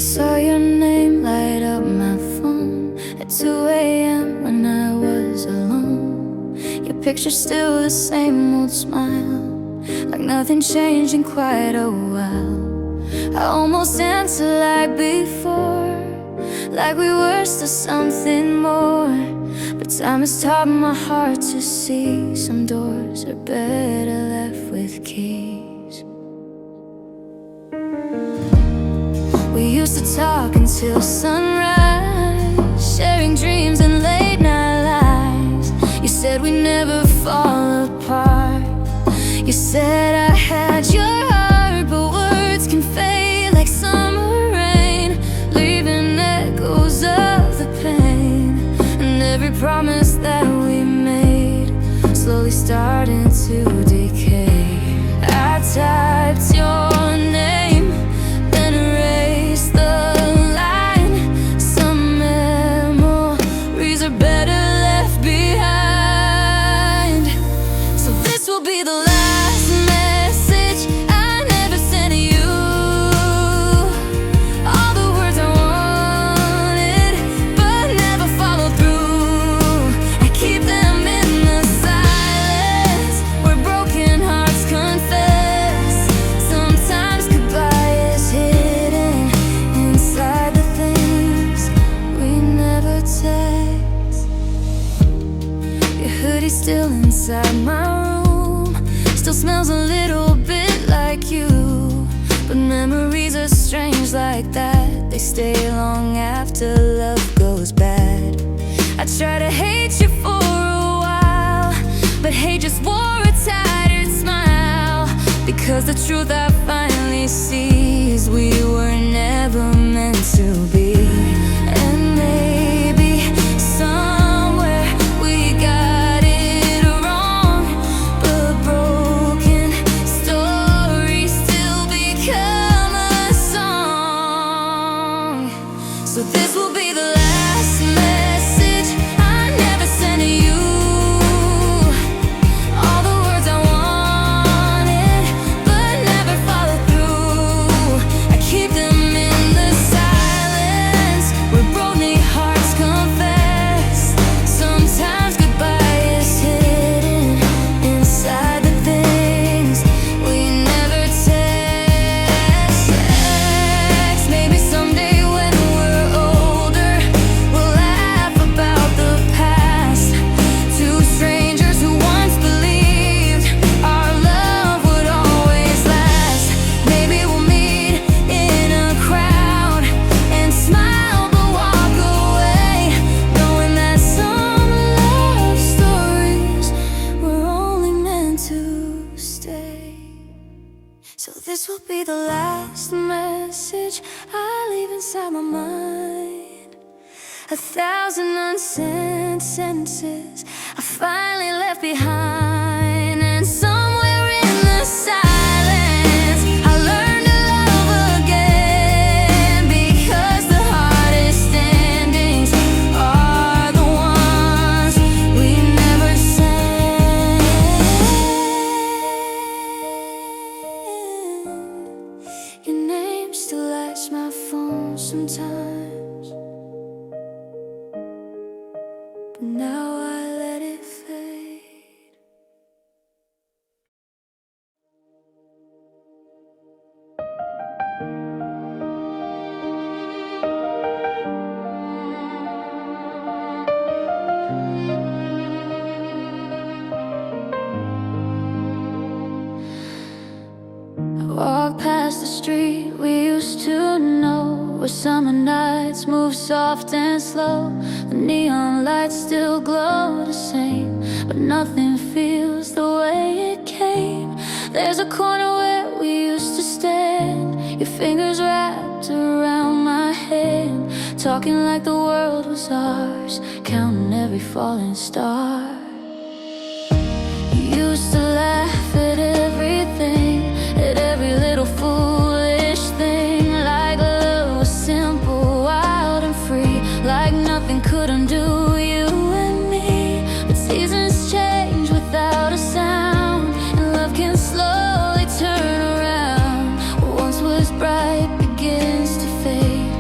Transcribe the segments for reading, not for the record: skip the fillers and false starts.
Saw your name light up my phone at 2 a.m. when I was alone. Your picture still the same old smile, like nothing changed in quite a while. I almost answered like before, like we were still something more. But time has taught my heart to see some doors are better left with keys. We used to talk until sunrise, sharing dreams and late night lies. You said we'd never fall apart. You said I had your heart, but words can fade like summer rain, leaving echoes of the pain. And every promise that we made slowly starting to decay. I typed your name, then erased the line. Some memories are better left behind. So this will be the last message I never sent to you. All the words I wanted but never followed through, I keep them in the silence where broken hearts confess. Sometimes goodbye is hidden inside the things we never text. Your hoodie's still inside my room, still smells a little bit like you. But memories are strange like that, they stay long after love goes bad. I try to hate you for a while, but hate just wore a tattered smile. Because the truth I finally see is we were never meant to be. And maybe somewhere we got it wrong, but broken stories still become a song. So this will be the last message I never sent to you. All the words I wanted but never followed through, I keep them in the silence where broken hearts confess. Sometimes goodbye is hidden inside the things we never text. Maybe someday when we're older, we'll laugh about the past. Two strangers who once believed our love would always last. Maybe we'll meet in a crowd and smile but walk away, knowing that some love stories were only meant to stay. So this will be the last message I leave inside my mind. 1,000 unsent sentences I finally left behind. And somewhere in the silence I learned to love again, because the hardest endings are the ones we never send. Your name still lights my phone sometimes, but now I let it fade. I walk past the street we used to know, where summer nights move soft and slow. The neon lights still glow the same, but nothing feels the way it came. There's a corner where we used to stand, your fingers wrapped around my hand, talking like the world was ours, counting every falling star. You used to laugh at everything, at every little foolish thing, like love was simple, wild and free, like nothing could undo you and me. But seasons change without a sound, and love can slowly turn around. What once was bright begins to fade.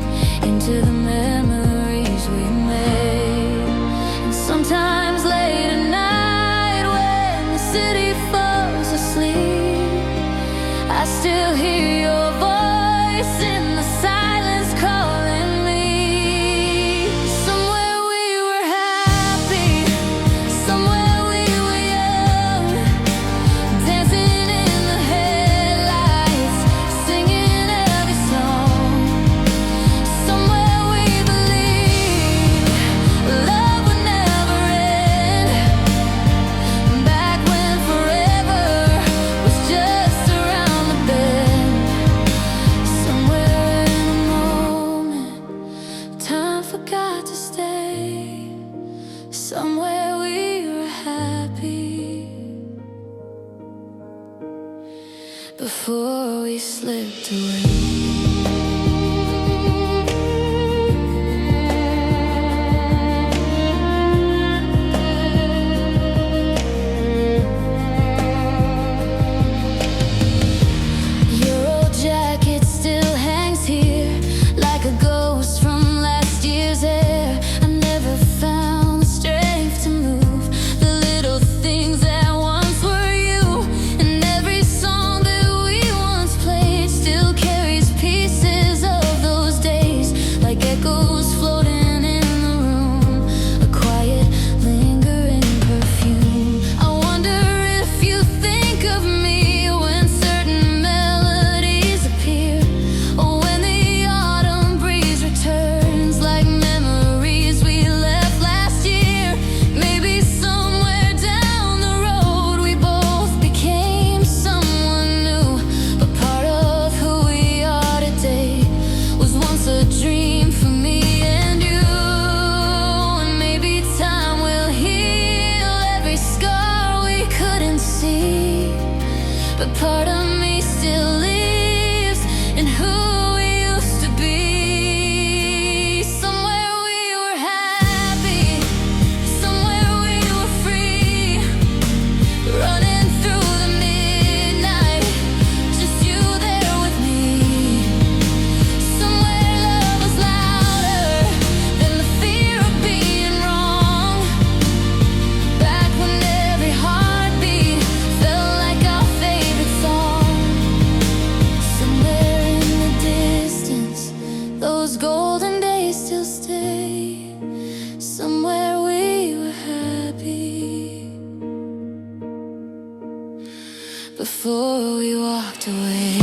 away.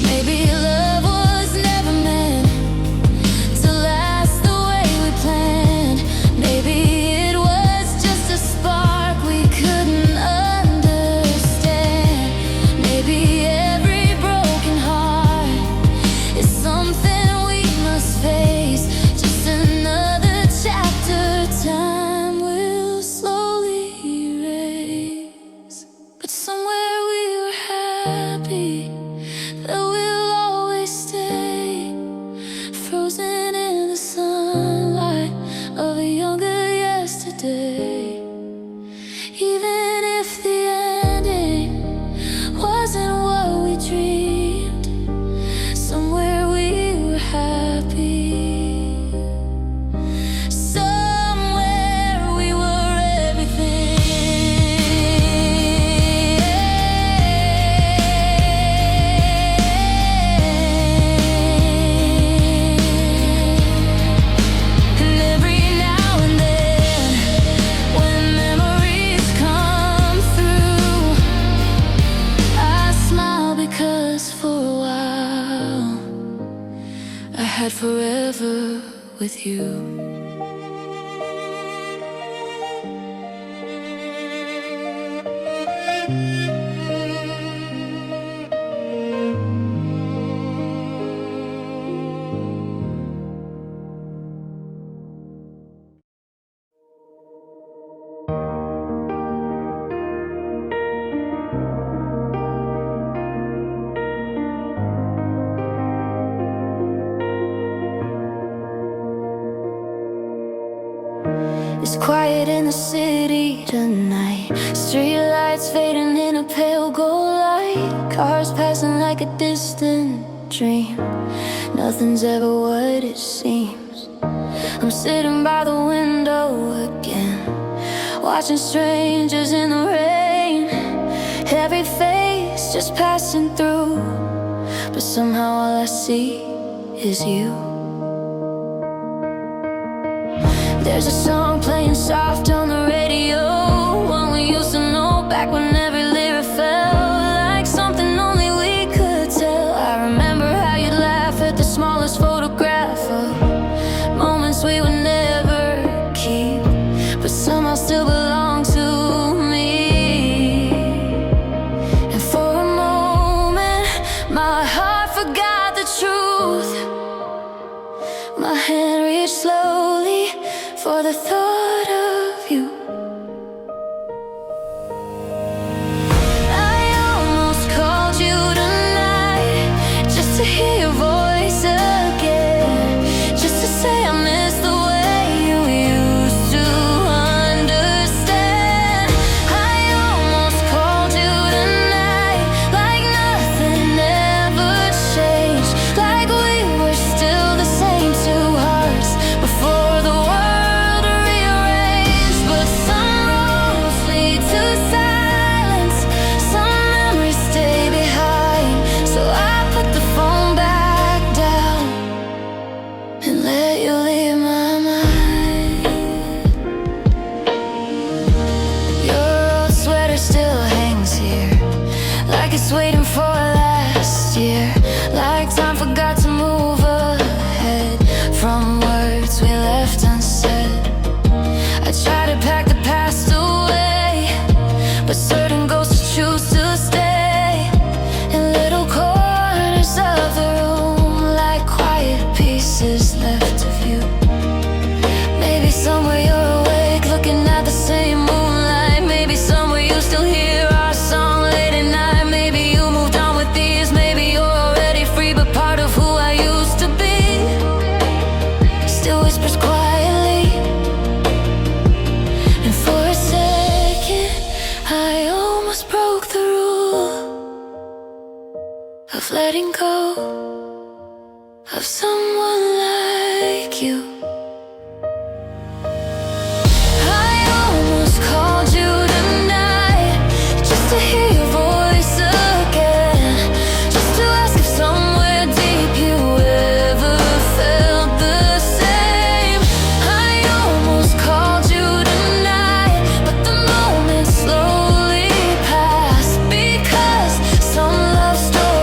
Maybe love was never meant to last the way we planned. Maybe it was just a spark we couldn't understand. Maybe every broken heart is something we must face. Just another chapter time will slowly erase. But somewhere we were happy, that we'll always stay, frozen in the sunlight of a younger yesterday. Even if the ending wasn't what we dreamed, somewhere we were happy. Somewhere we were everything. And every now and then, when memories come through, I smile because for a while I had forever with you. It's quiet in the city tonight. Street lights fading in a pale gold light. Cars passing like a distant dream. Nothing's ever what it seems. I'm sitting by the window again, watching strangers in the rain. Every face just passing through, but somehow all I see is you. There's a song playing soft on the radio, one we used to know back when every lyric felt like something only we could tell. I remember how you'd laugh at the smallest photograph of moments we would never keep, but somehow still belong to me. And for a moment, my heart forgot the truth. My hand reached slowly for the thought of you. I almost called you tonight, just to hear your voice again, just to say I miss the way you used to understand. I almost called you tonight, like nothing ever changed, like we were still the same two hearts before the world. It's waiting for last year, like time forgot to move ahead from words we left unsaid. I try to pack the past away, but certain ghosts choose to stay in little corners of the room, like quiet pieces left of you. Maybe somewhere you're awake, looking at the same moonlight. Maybe somewhere you still hear our song late at night. Of letting go of someone like you. I almost called you tonight, just to hear your voice again, just to ask if somewhere deep you ever felt the same. I almost called you tonight, but the moment slowly passed, because some love story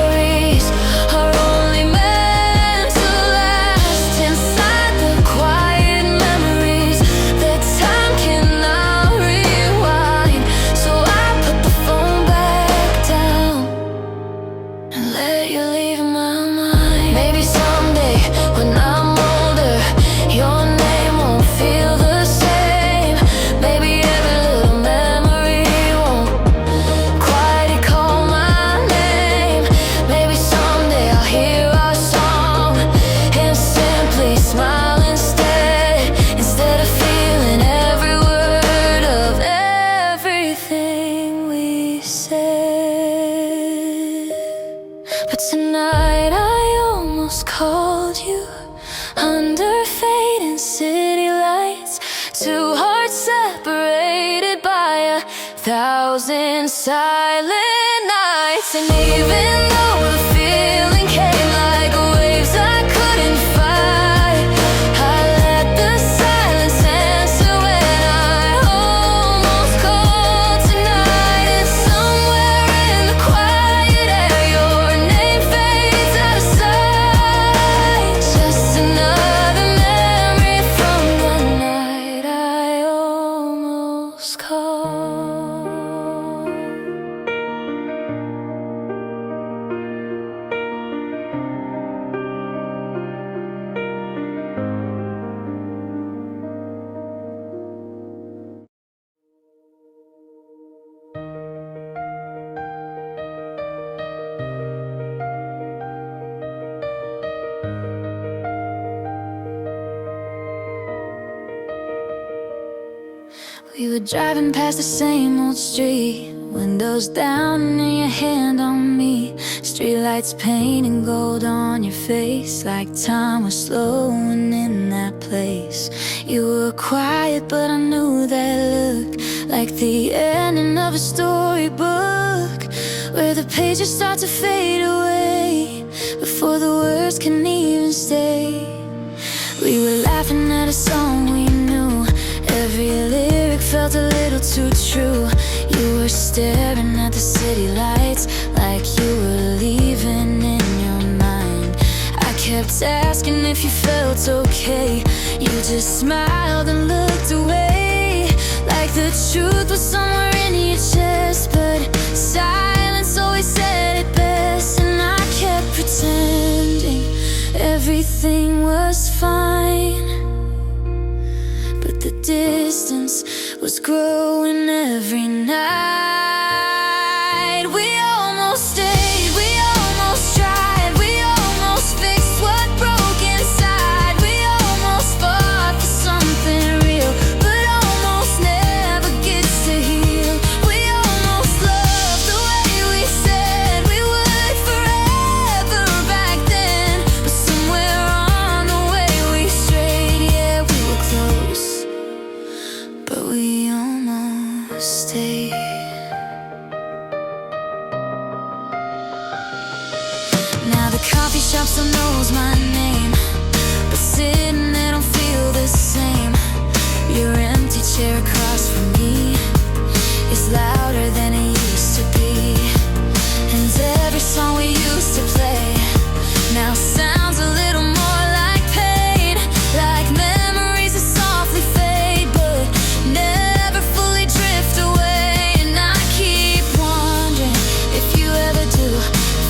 you. Under fading city lights, two hearts separated by 1,000 silent nights. And even though the feeling came like waves I couldn't fight, I let the silence answer when I almost called tonight. And somewhere in the quiet air, your name fades out of sight. Just another memory from the night I almost called. We were driving past the same old street, windows down and your hand on me. Streetlights painting gold on your face, like time was slowing in that place. You were quiet but I knew that look, like the ending of a storybook, where the pages start to fade away before the words can even stay. We were laughing at a song we knew, every lyric felt a little too true. You were staring at the city lights like you were leaving in your mind. I kept asking if you felt okay, you just smiled and looked away, like the truth was somewhere in your chest. But silence always said it best, and I kept pretending everything was fine. But the distance was growing every night. We almost stayed, we almost tried, we almost fixed what broke inside. We almost fought for something real, but almost never gets to heal. We almost loved the way we said we would forever back then, but somewhere on the way we strayed. Yeah, we were close, but we almost stayed. Now the coffee shop still knows my name, but sitting there don't feel the same. Your empty chair across from me is louder than it used to be, and every song we used to play now sounds a little more like pain, like memories that softly fade but never fully drift away. And I keep wondering if you ever do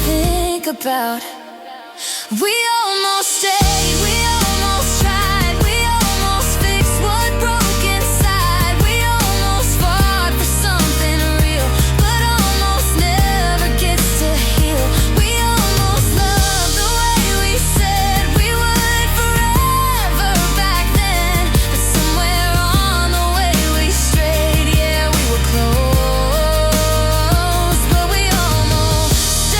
think about, we almost stayed, we almost tried, we almost fixed what broke inside. We almost fought for something real, but almost never gets to heal. We almost loved the way we said we would forever back then, but somewhere on the way we strayed. Yeah, we were close, but we almost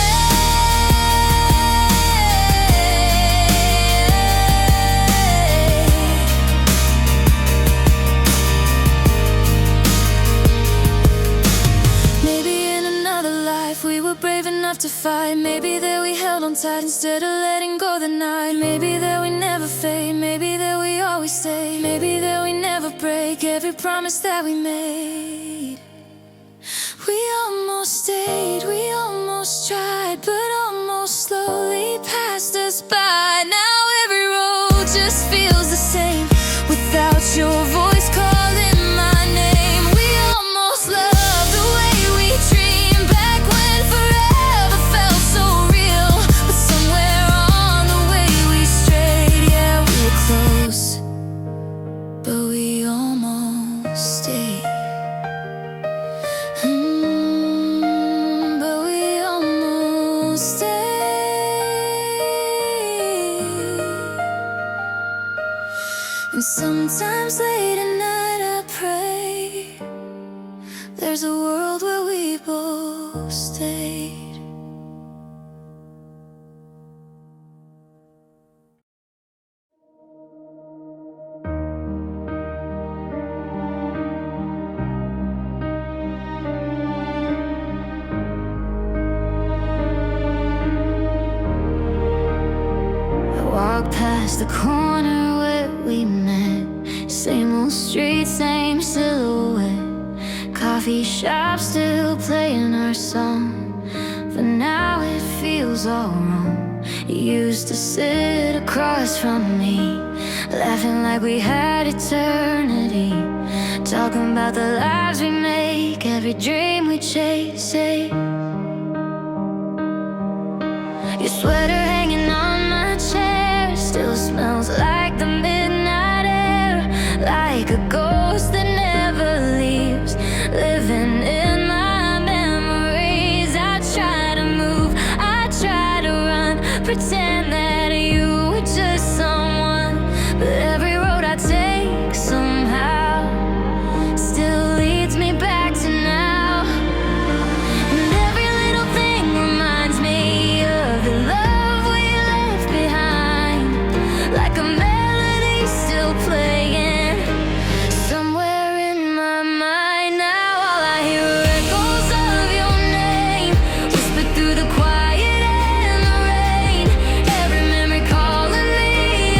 maybe in another life we were brave enough to fight. Maybe that we held on tight instead of letting go the night. Maybe that we never fade, maybe that we always stay. Maybe that we never break every promise that we made. We almost stayed, we almost tried, but almost slowly passed us by. Now every road just feels the same without your voice calling my name. We almost loved the way we dreamed back when forever felt so real, but somewhere on the way we strayed. Yeah, we were close, but we almost stayed. But we almost stayed. And sometimes late at night I pray there's a world where we both stay. Walk past the corner where we met. Same old street, same silhouette. Coffee shop still playing our song, but now it feels all wrong. You used to sit across from me, laughing like we had eternity, talking about the lives we make, every dream we chase. Your sweater hanging on my chair still smells like the midnight air, like a ghost that never leaves, living in my memories. I try to move, I try to run, pretend that you were just someone, but every road I take somehow still leads me back to now. And every little thing reminds me of the love we left behind, like a melody still playing somewhere in my mind. Now all I hear are echoes of your name, whispered through the quiet and the rain. Every memory calling me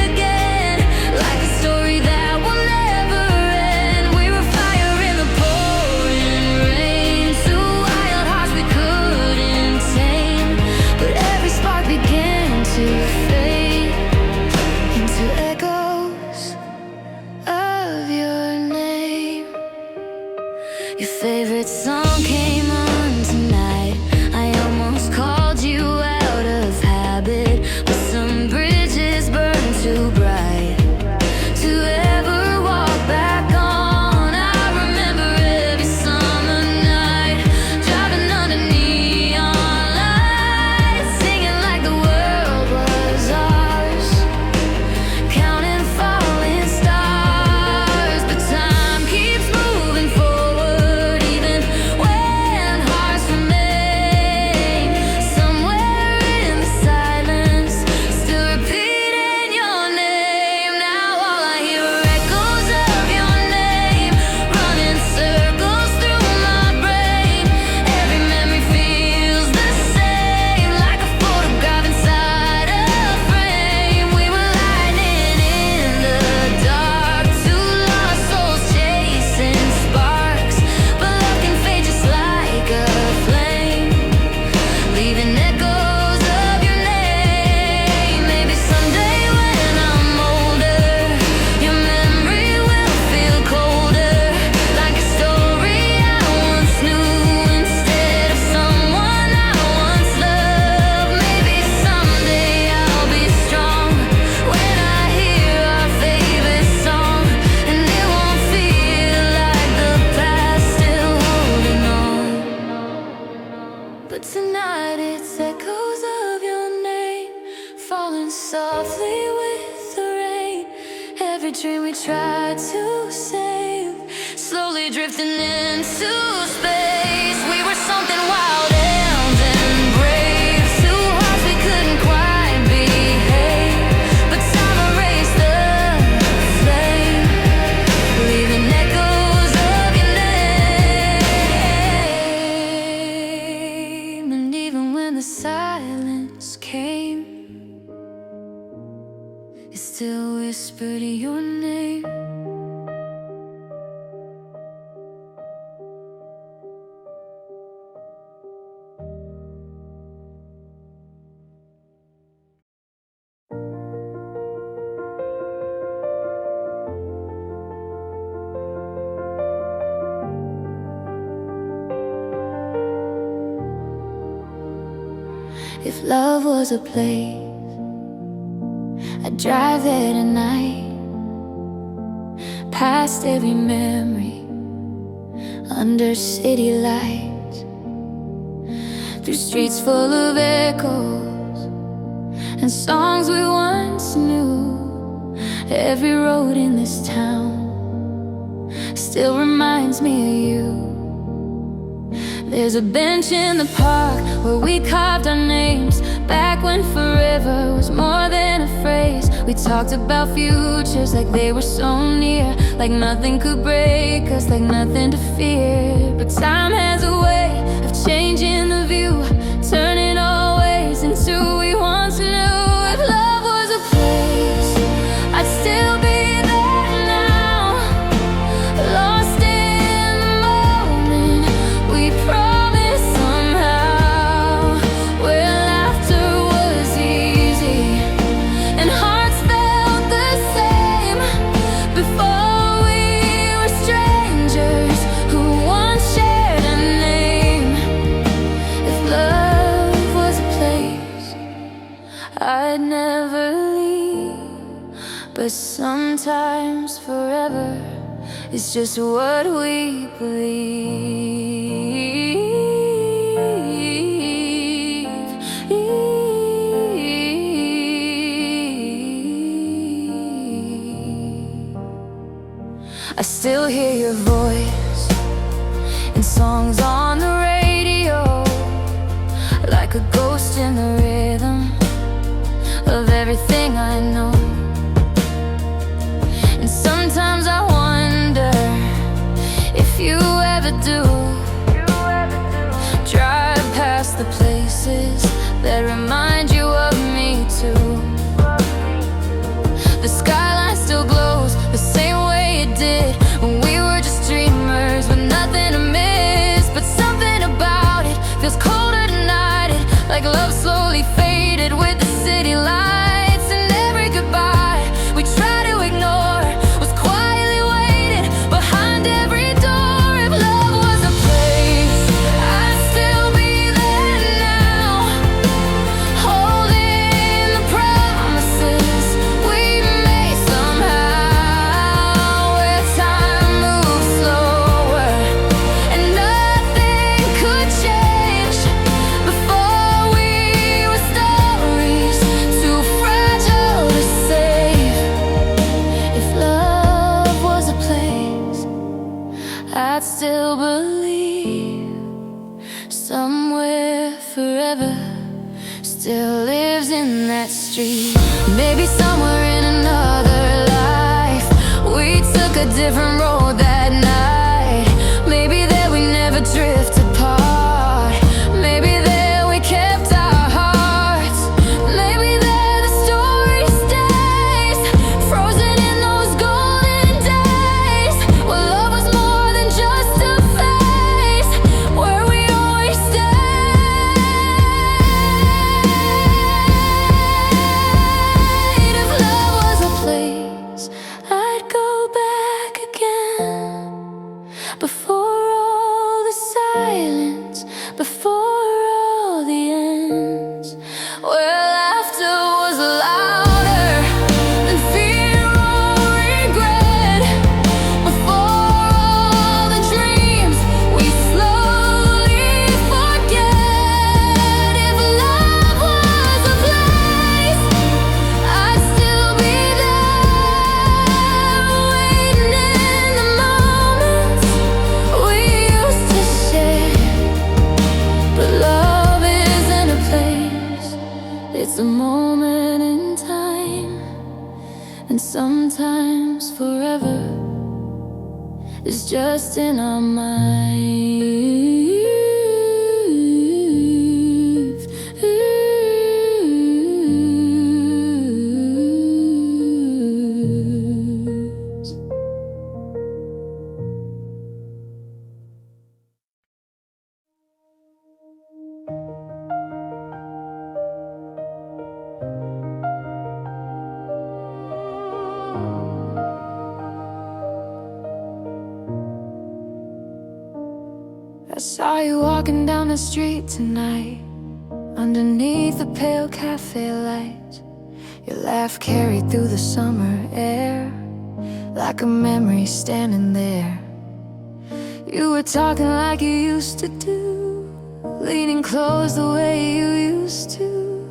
again, like a story that will never end. We were fire in the pouring rain, two wild hearts we couldn't tame, but every spark began to fade into echoes of your name. Your favorite song came on tonight. I almost called you out of habit, but some bridges burned too bright to ever walk back on. I remember every summer night, driving under neon lights, singing like the world was ours, counting falling stars. But time keeps moving forward, even when hearts remain somewhere in the silence, still repeating your name. Now all I hear are echoes of your name, running circles through my brain. Every memory feels the same, like a photograph inside a frame. We were lightning in the dark, two lost souls chasing sparks, but love can fade just like a flame, leaving echoes of your name. Maybe someday when I'm older, your memory will feel colder, like a story I once knew instead of someone I once loved. Maybe someday I'll be strong when I hear our favorite song, and it won't feel like the past still holding on. But tonight it's echoes of your name, falling softly with the rain. Every dream we tried to save, slowly drifting into space. We were something wild and brave, two hearts we couldn't quite behave, but time erased the flame, leaving echoes of your name. And even when the silence came, it still whispered your name. If love was a place, I'd drive there tonight, past every memory, under city lights, through streets full of echoes and songs we once knew. Every road in this town still reminds me of you. There's a bench in the park where we carved our names, back when forever was more than a phrase. We talked about futures like they were so near, like nothing could break us, like nothing to fear. But time has a way of changing the view, turning always into who we once knew. If love was a place, But sometimes forever is just what we believe. I still hear your voice in songs on the radio, like a ghost in the rhythm of everything I know. And sometimes I wonder if you ever do drive past the places that remind you of me too. The skyline still glows the same way it did when we were just dreamers with nothing to miss. But something about it feels colder tonight, like love slowly faded with the city lights. And every goodbye we try to ignore was quietly waiting behind every door. If love was a place, I'd still be there now, holding the promises we made somehow, where time moves slower and nothing could change. Before we were stories too fragile to save. If love was a place, I'd still believe somewhere forever still lives in that street. Maybe somewhere in another life we took a different road that night. Maybe that we never drift apart. Maybe that we kept our hearts. Maybe that the story stays frozen in those golden days, where love was more than just a phase, where we always stayed. If love was a place, I'd go back again, before all the silence, before all the ends, where laughter was louder than fear or regret, before all the dreams we slowly forget. If love was a place, I'd still be there, waiting in the moments we used to share. But love isn't a place, it's a moment in time. And sometimes forever is just in our minds. I saw you walking down the street tonight, underneath the pale cafe lights. Your laugh carried through the summer air, like a memory standing there. You were talking like you used to do, leaning close the way you used to,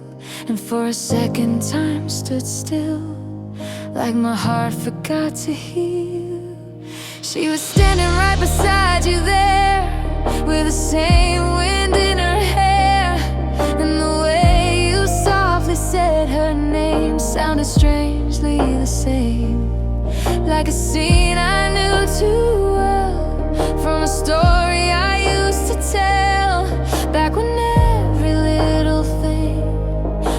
and for a second time stood still, like my heart forgot to heal. She was standing right beside you there, with the same wind in her hair, and the way you softly said her name sounded strangely the same, like a scene I knew too well, from a story I used to tell, back when every little thing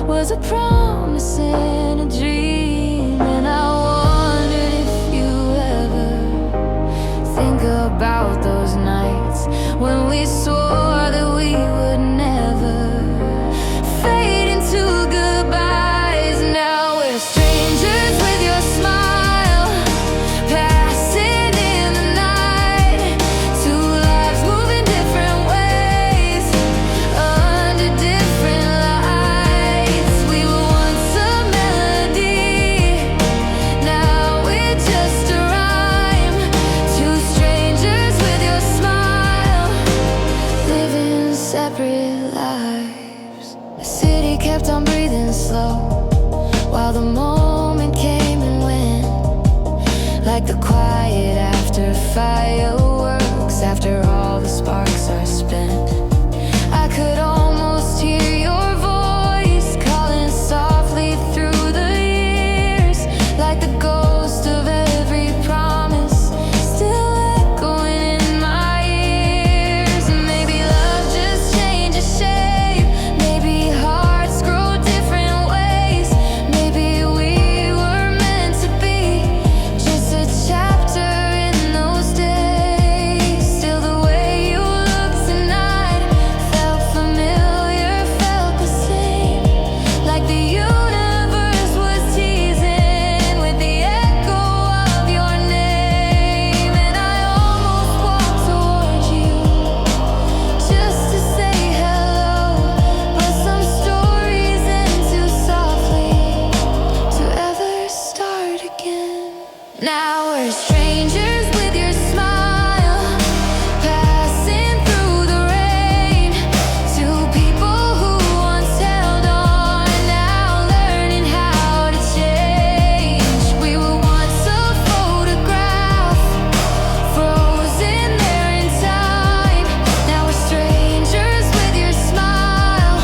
was a promise and a dream. And I wondered if you ever think about those nights when we swore that we would never fade into goodbyes. Now we're strangers with your smile, passing in the night, two lives moving different ways, under different lights. We were fireworks after all the sparks are spent. I could almost hear your voice calling softly through the years, like the ghost of every promise still echoing in my ears. And maybe love just changes shape, maybe hearts grow different ways, maybe we were meant to be just a chapter in those days. Still, the way you look tonight felt familiar, felt the same, like the universe was teasing with the echo of your name. And I almost walked towards you just to say hello, but some stories end too softly to ever start again. Now we're strangers with your smile, passing through the rain. Two people who once held on, now learning how to change. We were once a photograph, frozen there in time. Now we're strangers with your smile,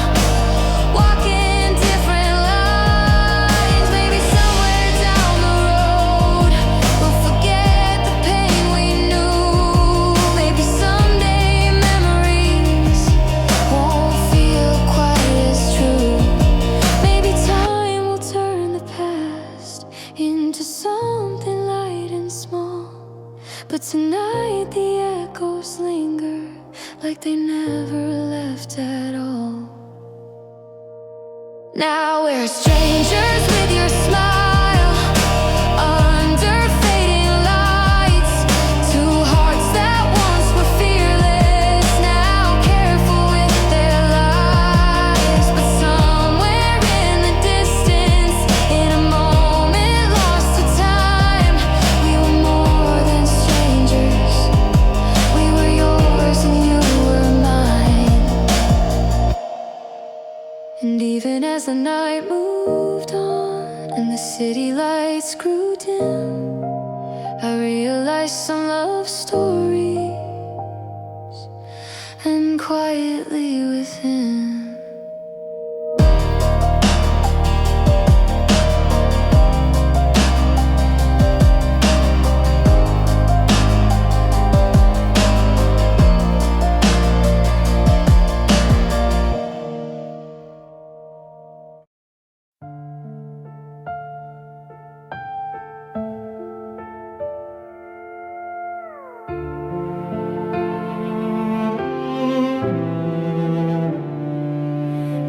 walking different lines. Maybe somewhere down the road we'll forget the pain we knew. Maybe someday memories won't feel quite as true. Maybe time will turn the past into something light and small, but tonight the echoes linger like they never left at all. Now we're strangers with your smile, under fading lights. Two hearts that once were fearless, now careful with their lives. But somewhere in the distance, in a moment lost to time, we were more than strangers. We were yours and you were mine. And even as the night moved on and the city lights grew dim, I realized some love stories and quietly within.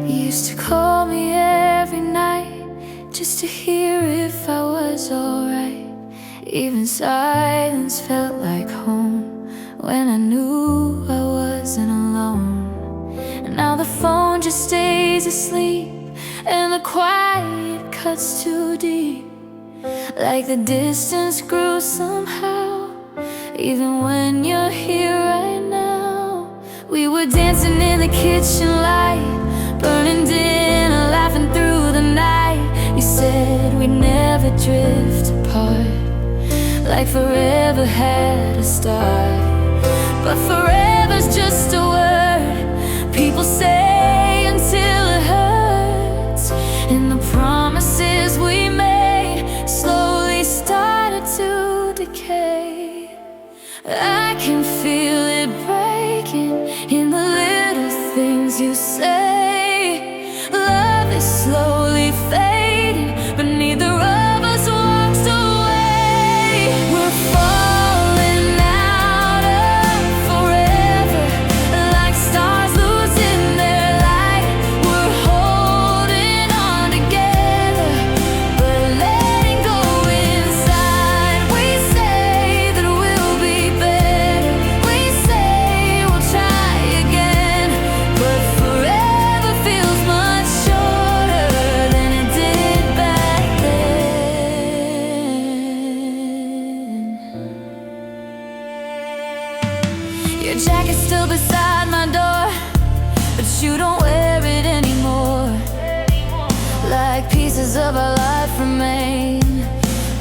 You used to call me every night just to hear if I was alright. Even silence felt like home when I knew I wasn't alone. And now the phone just stays asleep and the quiet cuts too deep, like the distance grew somehow. Even when you're here right now, we were dancing in the kitchen light, burning dinner, laughing through the night. You said we'd never drift apart, like forever had a start. But forever's just a word people say until it hurts, and the promises we made slowly started to decay. I can feel it breaking in the little things you say. Love is slowly fading, but neither of us walks away. We're falling out of forever, like stars losing their light. We're holding on together, but letting go inside. We say that we'll be better, we say we'll try again, but forever feels much shorter than it did back then. Your jacket's still beside my door, but you don't wear it anymore. Like pieces of our life remain,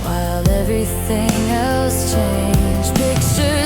while everything else changed. Pictures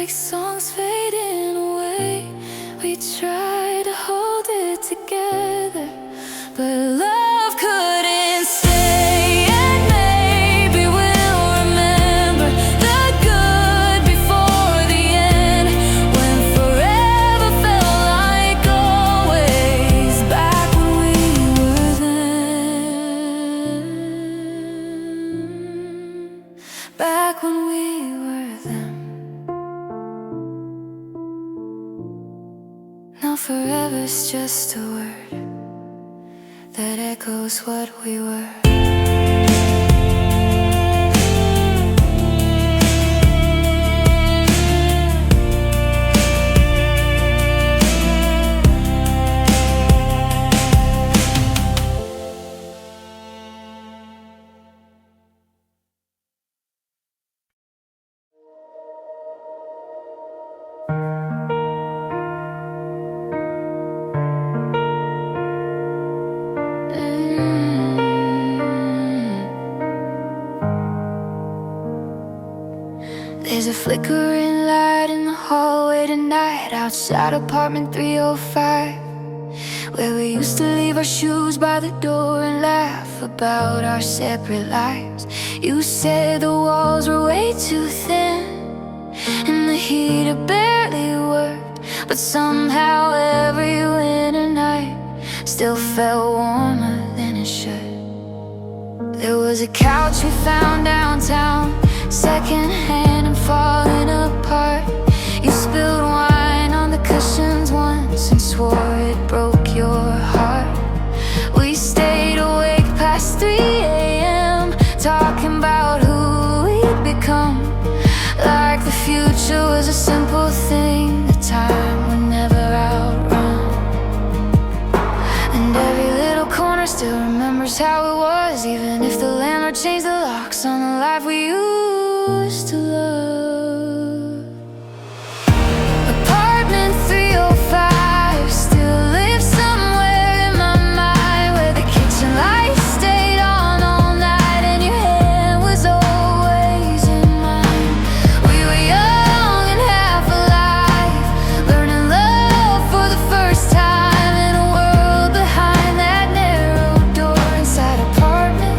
like songs fading away. We try to hold it together, but love couldn't stay. And maybe we'll remember the good before the end, when forever felt like always, back when we were them. Back when we were them. Now forever's just a word that echoes what we were. There's a flickering light in the hallway tonight, outside apartment 305, where we used to leave our shoes by the door and laugh about our separate lives. You said the walls were way too thin and the heater barely worked, but somehow every winter night still felt warmer than it should. There was a couch we found downtown, secondhand and falling apart. You spilled wine on the cushions once and swore it broke your heart. We stayed awake past 3 a.m. talking about who we'd become, like the future was a simple thing that time would never outrun. And every little corner still remembers how it was, even if the landlord changed the locks on the life we used to love. Apartment 305 still lives somewhere in my mind, where the kitchen lights stayed on all night and your hand was always in mine. We were young and half alive, learning love for the first time in a world behind that narrow door inside apartment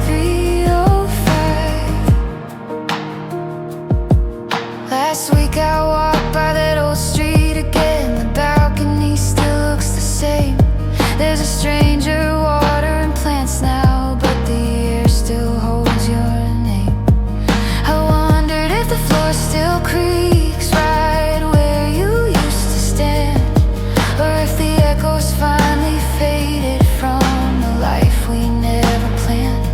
305. Last week I walked by that old street again. The balcony still looks the same. There's a stranger watering plants now, but the air still holds your name. I wondered if the floor still creaks right where you used to stand, or if the echoes finally faded from the life we never planned.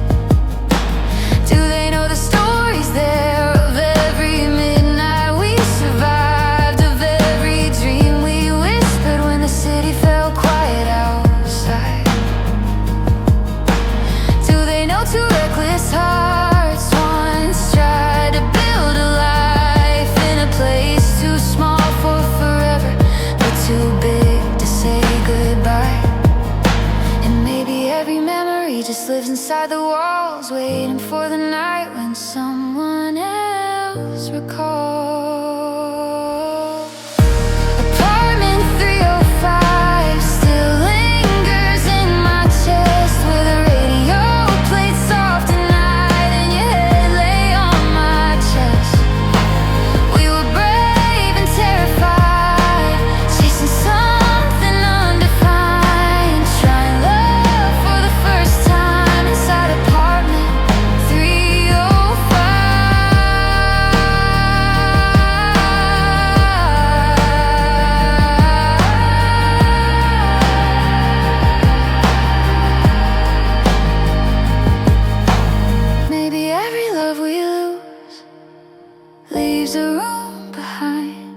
Do they know the stories there of every midnight we survived, of every dream we whispered when the city fell quiet outside? Do they know two reckless hearts once tried to build a life in a place too small for forever, but too big to say goodbye? And maybe every memory just lives inside the walls, waiting for the night when someone else recalls. Apartment 305 still lingers in my chest, where the radio played soft at night and your head lay on my chest. We were brave and terrified, chasing something undefined, trying love for the first time inside apartment 305. Maybe every love we lose leaves a room behind,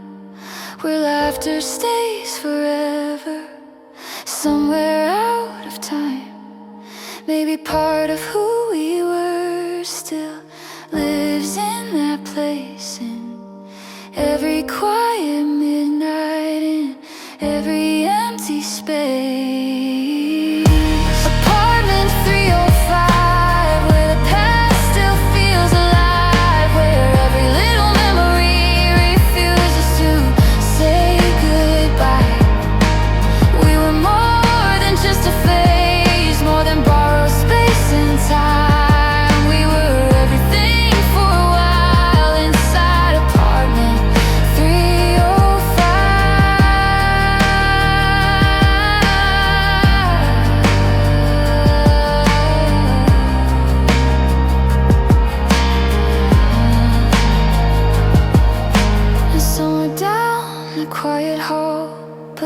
where laughter stays forever, somewhere out of time. Maybe part of who we were still lives in that place, in every quiet midnight, in every empty space. Apartment 305, where the past still feels alive, where every little memory refuses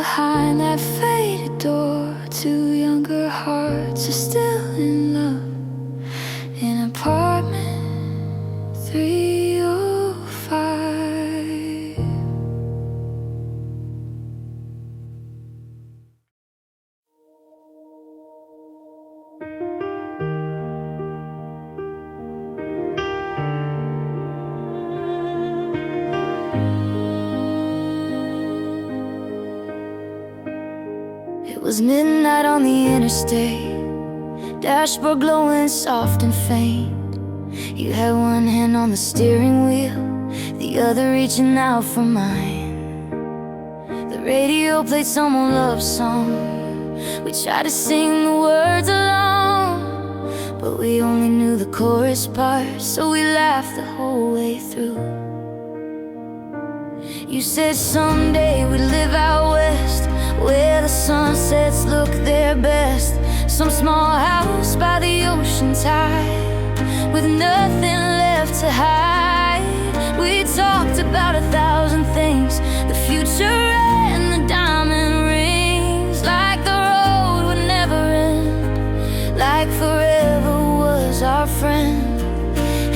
behind that faded door. Two younger hearts are still in love in apartment 305. It was midnight on the interstate, dashboard glowing soft and faint. You had one hand on the steering wheel, the other reaching out for mine. The radio played some old love song. We tried to sing the words along, but we only knew the chorus part, so we laughed the whole way through. You said someday we'd live out west, where the sunsets look their best. Some small house by the ocean tide, with nothing left to hide. We talked about 1,000 things, the future and the diamond rings. Like the road would never end, like forever was our friend.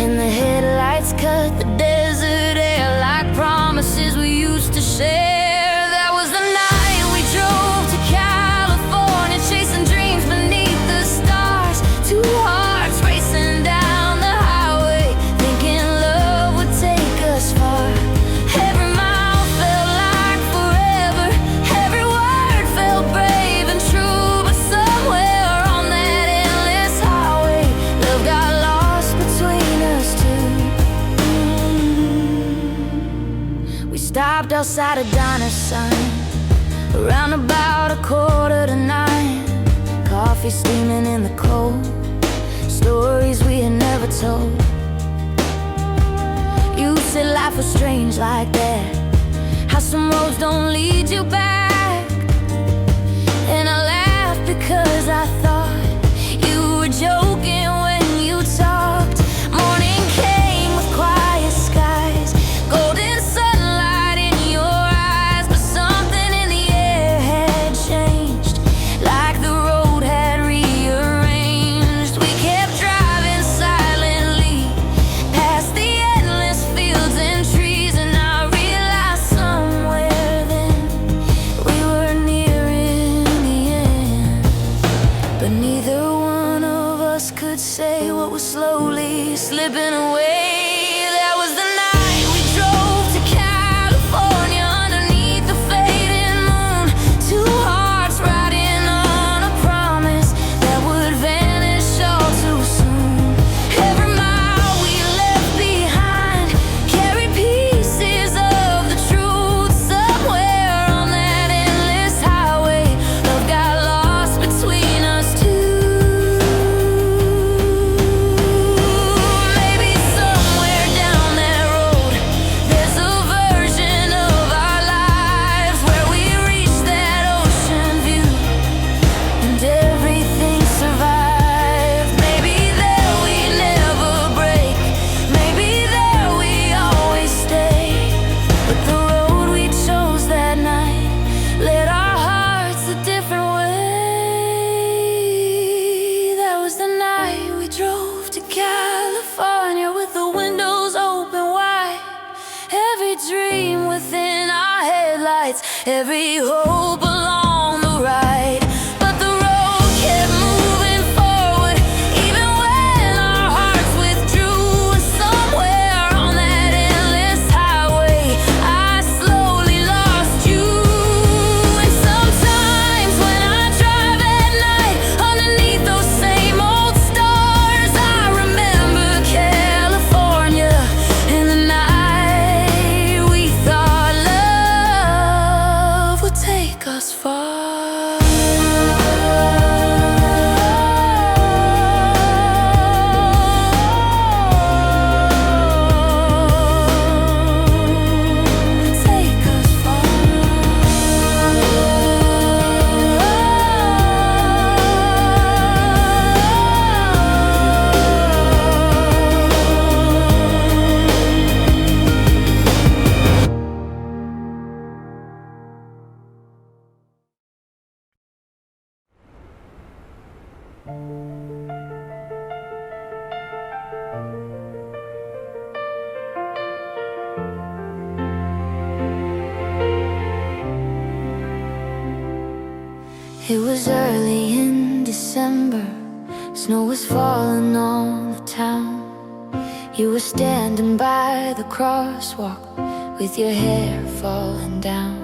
And the headlights cut the desert air like promises we used to share. That was the night we drove to California, chasing dreams beneath the stars. Two hearts racing down the highway, thinking love would take us far. Every mile felt like forever, every word felt brave and true. But somewhere on that endless highway, love got lost between us two. We stopped outside a diner sign around about 8:45. Coffee steaming in the cold, stories we had never told. You said life was strange like that, how some roads don't lead you back. And I laughed because I thought you were joking when you talked. Morning came with quiet skies, golden sunlight in your eyes. But something in the air had changed, like the road had rearranged. We kept driving silently past the endless fields and trees, and I realized somewhere then we were nearing the end. But neither one of us could say what was slowly slipping away. That was the night we drove to California underneath the fading moon. Two hearts riding on a promise that would vanish all too soon. Every mile we left behind carried pieces of the truth. Somewhere on that endless highway, love got lost between us two. Maybe somewhere down that road, there's a version of our lives where we reach that ocean view and everything survived. Maybe there we never break, maybe there we always stay. But the road we chose that night led our hearts a different way. That was the night we drove to California with the windows open wide. Every dream within our headlights, every hope along the ride. But the road kept moving forward, even when our hearts withdrew. And somewhere on that endless highway, I slowly lost you. And sometimes when I drive at night underneath those same old stars, I remember California and the night we thought love would take us It was early in December, snow was falling on the town. You were standing by the crosswalk with your hair falling down.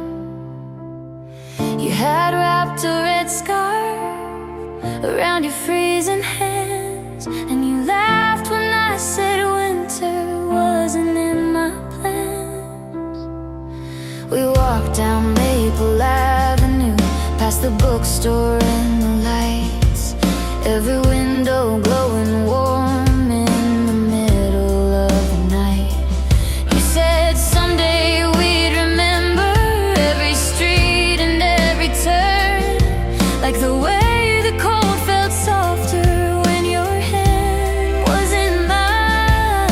You had wrapped a red scarf around your freezing hands, and you laughed when I said winter wasn't in my plans. We walked down Maple Avenue, past the bookstore and the lights, every window glowing warm in the middle of the night. You said someday we'd remember every street and every turn, like the way the cold felt softer when your hand was in mine.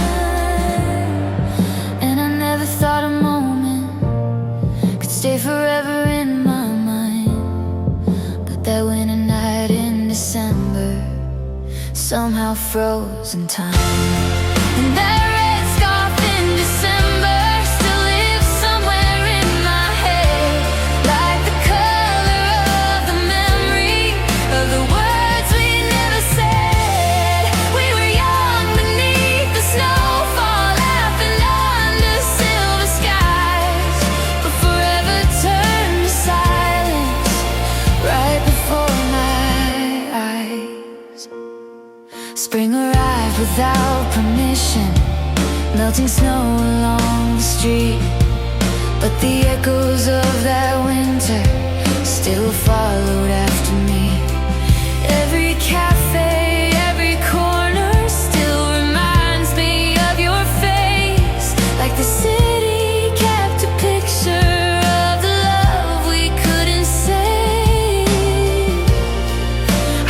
And I never thought a moment could stay forever in my mind, but that winter night in December somehow frozen time. And that red scarf in December still lives somewhere in my head, like the color of the memory of the words we never said. We were young beneath the snowfall, laughing under silver skies, but forever turned to silence right before my eyes. Spring arrived without permission, melting snow along the street, but the echoes of that winter still followed after me. Every cafe, every corner still reminds me of your face, like the city kept a picture of the love we couldn't say.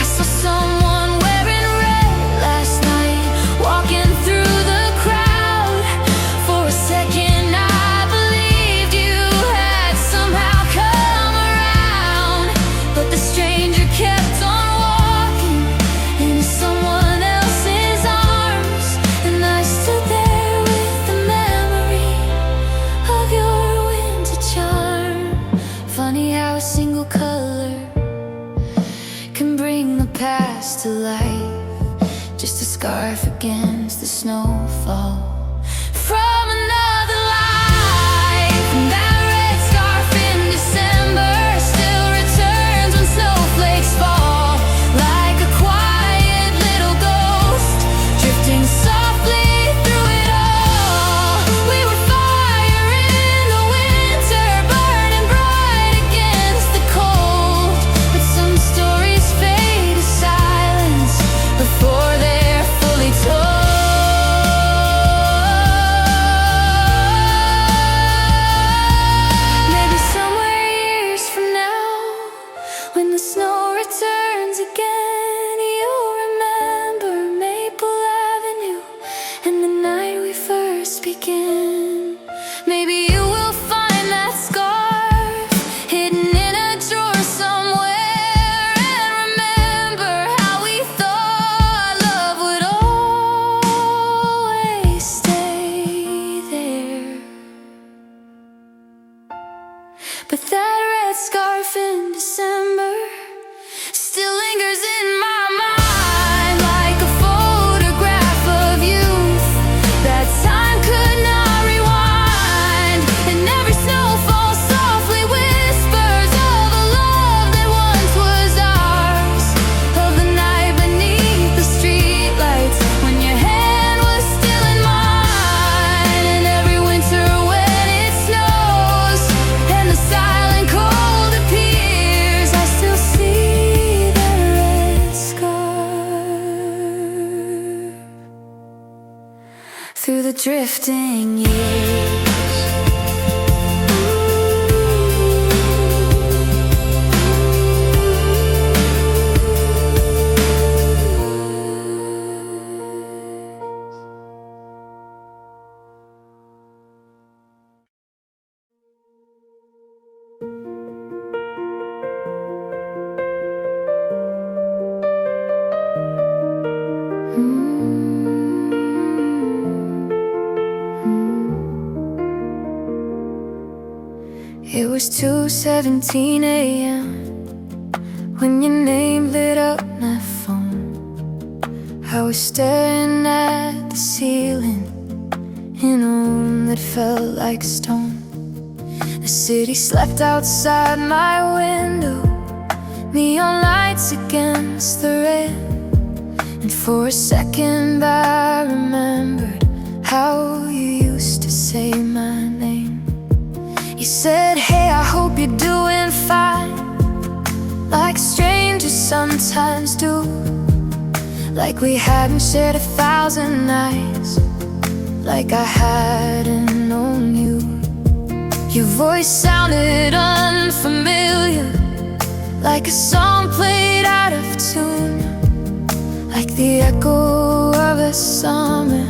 I saw someone wearing red last night, walking through the crowd. For a second I believed you had somehow come around, but the stranger kept on walking into someone else's arms, and I stood there with the memory of your winter charm. Funny how a single color can bring the past to life, just a scarf against the snowfall from another life. And that red scarf in December still returns when snowflakes fall, like a quiet little ghost drifting softly through it all. We were fire in the winter, burning bright against the cold, but some stories fade to silence before they're fully told. Maybe somewhere years from now, when the snow returns again, you'll remember Maple Avenue and the night we first began. Maybe you will find that scarf hidden in a drawer somewhere, and remember how we thought love would always stay there. But that red scarf in December still lingers in my mind, like a photograph of youth that time could not rewind. And every snowfall softly whispers of a love that once was ours, of the night beneath the streetlights when your hand was still in mine. And every winter when it snows and the silent cold appears, I still see that red scarf through the drifting years. It was 2:17 a.m. When your name lit up my phone, I was staring at the ceiling in a room that felt like stone. The city slept outside my window, neon lights against the red. And for a second I remembered how you used to say my name. You said, hey, I hope you're doing fine, like strangers sometimes do, like we hadn't shared 1,000 nights, like I hadn't known you. Your voice sounded unfamiliar, like a song played out of tune, like the echo of a summer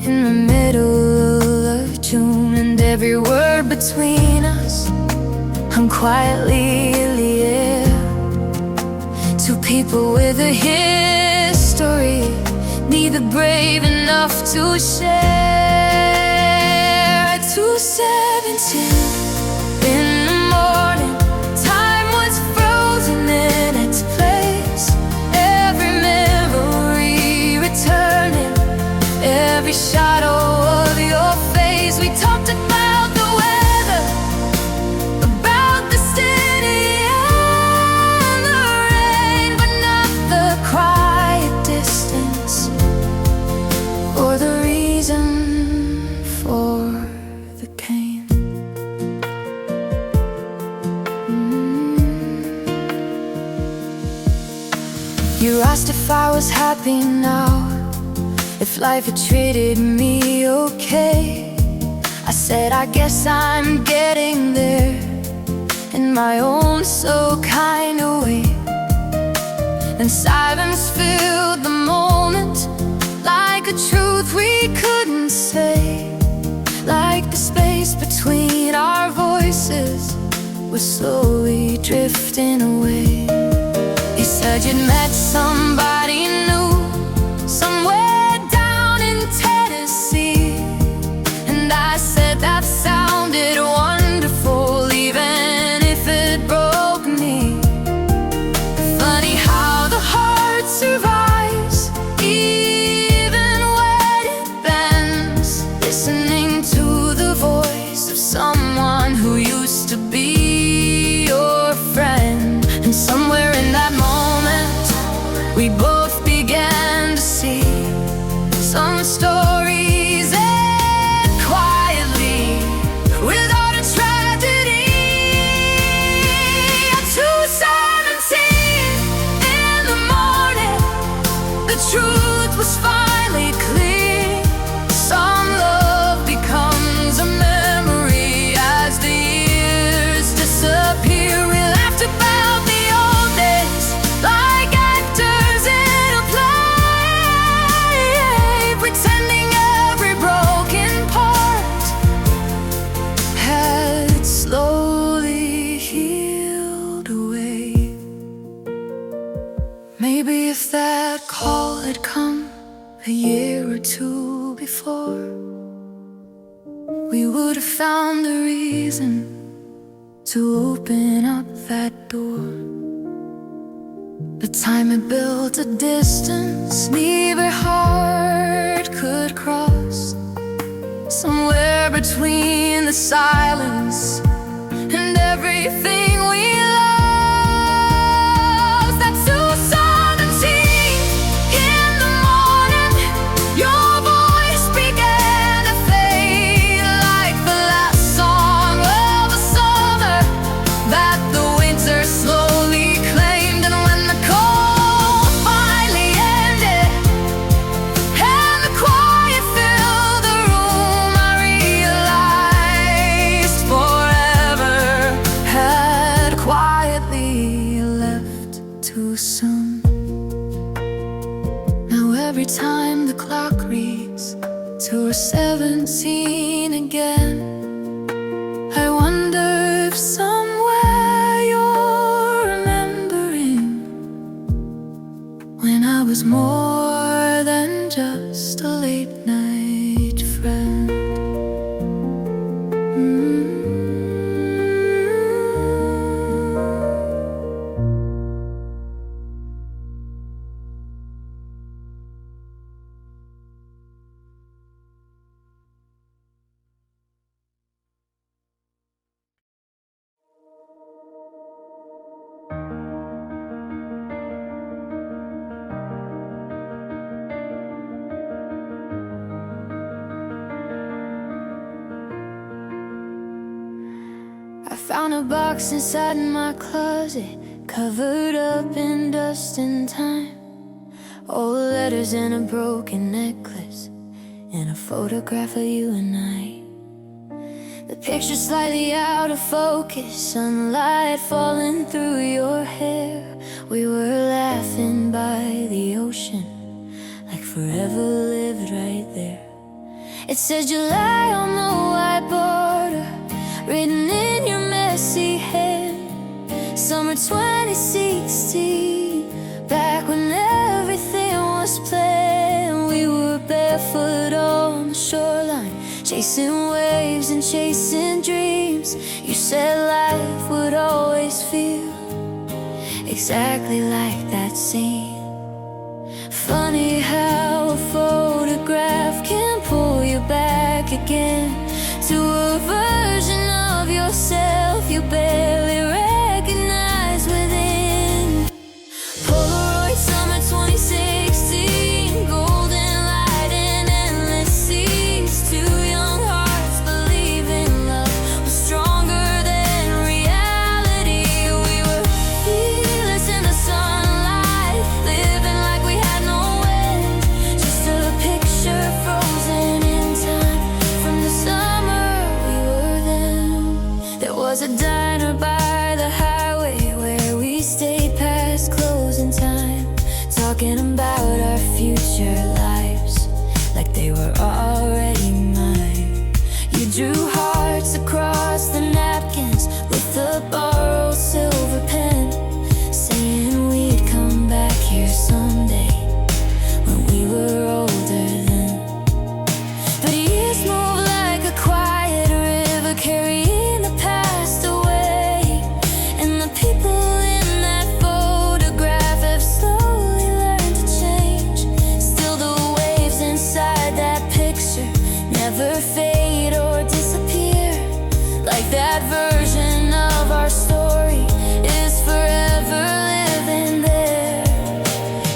in the middle of June. And every word between us hung quietly in the air. Two people with a history, neither brave enough to share. At 2:17 in the morning, time was frozen in its place. Every memory returning, every shadow of your face. We talked about the weather, about the city and the rain, but not the quiet distance or the reason for the pain. You asked if I was happy now, if life had treated me okay. I said, I guess I'm getting there, in my own so kind of way. And silence filled the moment, like a truth we couldn't say, like the space between our voices was slowly drifting away. You said you'd met somebody new somewhere down in Tennessee, and I said that sounded wonderful, even if it broke me. Funny how the heart survives, even when it bends, listening to the voice of someone who used to be your friend. And somewhere in that moment, we both began to see some stories end quietly, without a tragedy. At 2:17 in the morning, the truth was finally clear. Some love becomes a memory as the years disappear. We laughed about the old days, like actors in a play, pretending every broken part had slowly healed away. Maybe if that call had come a year or two before, we would have found a reason to open up that door. The time had built a distance neither heart could cross, somewhere between the silence and everything we lost. At 2:17 in the morning, your voice began to fade, like the last song of a summer that the winter slowly claimed. And when the cold finally ended and the quiet filled the room, I realized forever had Found a box inside my closet, covered up in dust and time. Old letters and a broken necklace, and a photograph of you and I. The picture slightly out of focus, sunlight falling through your hair. We were laughing by the ocean, like forever lived right there. It says July on the white border, written in your messy hand. Summer 2016, back when everything was planned. We were barefoot on the shoreline, chasing waves and chasing dreams. You said life would always feel exactly like that scene. Funny how a photograph can pull you back again to a version of yourself you barely recognize within. Polaroid summer 2016, golden light and endless seas. Two young hearts believing love was stronger than reality. We were fearless in the sunlight, living like we had no end. Just a picture frozen in time from the summer we were then. There was a diner by the highway where we stayed past closing time, talking about our future lives like they were already mine. You drew hearts across the napkins with a borrowed silver pen, saying we'd come back here someday when we were older then. But years move like a quiet river, carrying the past away. And the people in that photograph have slowly learned to change. Still the waves inside that picture never fade or disappear. Like that version of our story is forever living there.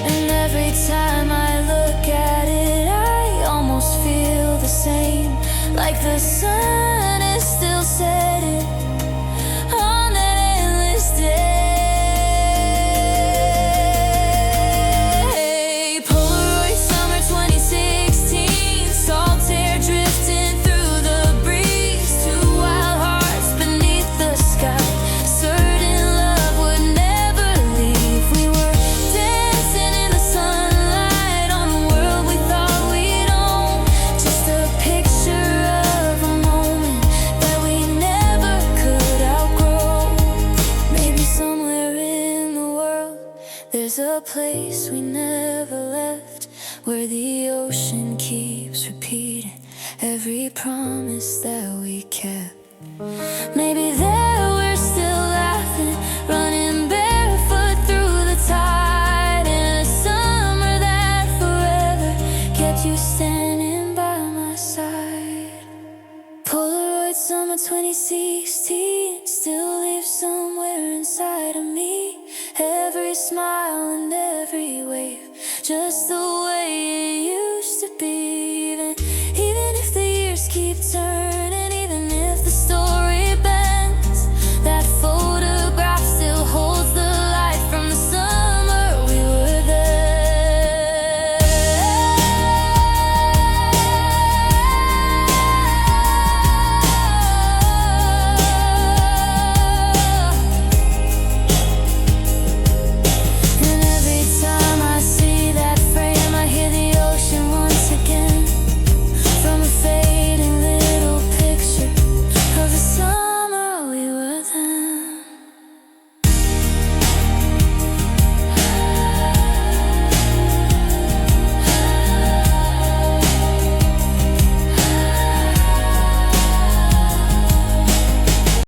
And every time I look at it, I almost feel the same, like the sun is still setting on that endless day. Polaroid summer 2016, salt air drifting through the breeze. Two wild hearts beneath the sky, certain love would never leave. We were dancing in the sunlight on a world we thought we'd own. Just a picture of a moment that we never could outgrow. Maybe somewhere in the world there's a place we never left, where the ocean keeps repeating every promise that we kept. Maybe there we're still laughing, running barefoot through the tide, in a summer that forever kept you standing by my side. Polaroid summer 2016 still lives somewhere inside of me. Every smile and every wave, just the way it used to be. Even if the years keep turning,